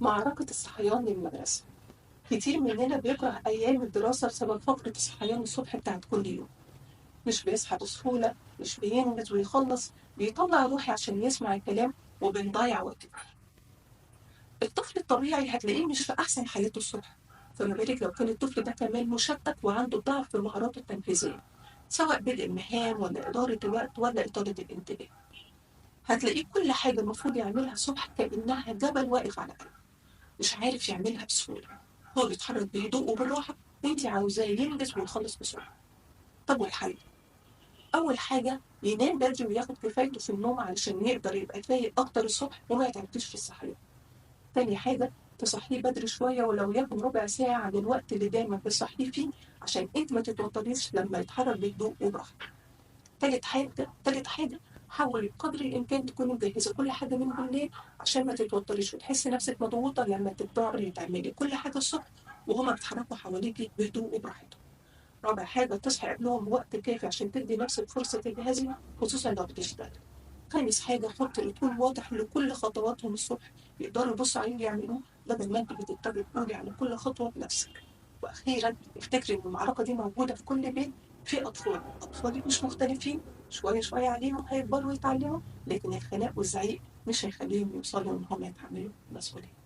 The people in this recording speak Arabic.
معركة الصحيان للمدرسة. كتير مننا بيكره أيام الدراسة بسبب فقرة الصحيان الصبح بتاعت كل يوم. مش بيصحى بسهولة، مش بينجز ويخلص، بيطلع روحي عشان يسمع الكلام، وبنضيع وقت. الطفل الطبيعي هتلاقيه مش في أحسن حالاته الصبح، فما بالك لو كان الطفل ده كمان مشتت وعنده ضعف في مهاراته التنفيذية، سواء بدء المهام ولا إدارة الوقت ولا إدارة الانتباه. هتلاقيه كل حاجة المفروض يعملها الصبح كأنها جبل واقف على قلبه، مش عارف يعملها بسهولة. هو بيتحرك بهدوء وبالراحة، وانتي عاوزاه ينجز ويخلص بسرعة. طب والحل؟ أول حاجة ينام بدري وياخد كفايته في النوم علشان يقدر يبقى فايق أكتر الصبح وما يتعبكيش في الصحيان. تاني حاجة تصحيه بدري شوية ولو يكن ربع ساعة عن الوقت اللي دايما بتصحيه فيه، عشان انت ما تتوتريش لما يتحرك بهدوء وبراحته. تالت حاجة حاولي بقدر الإمكان تكوني مجهزة كل حاجة من بالليل، عشان ما تتوتريش وتحسي نفسك مضغوطة لما تضطري تعملي كل حاجة الصبح وهما بيتحركوا حواليكي بهدوء وبراحتهم. رابع حاجة تصحي قبلهم بوقت كافي عشان تدي نفسك فرصة تجهزي، خصوصا لو بتشتغلي. خامس حاجة حطي روتين واضح لكل خطواتهم الصبح، يقدروا يبصوا عليه ويعملوه بدل ما انت بتضطري تقولي على كل خطوة بنفسك. وأخيرا افتكري إن المعركة دي موجودة في كل بيت، في أطفال مش مختلفين، شوية شوية عليهم هيكبروا ويتعلموا، لكن الخناق والزعيق مش هيخليهم يوصلوا إن هم يتحملوا مسؤولية.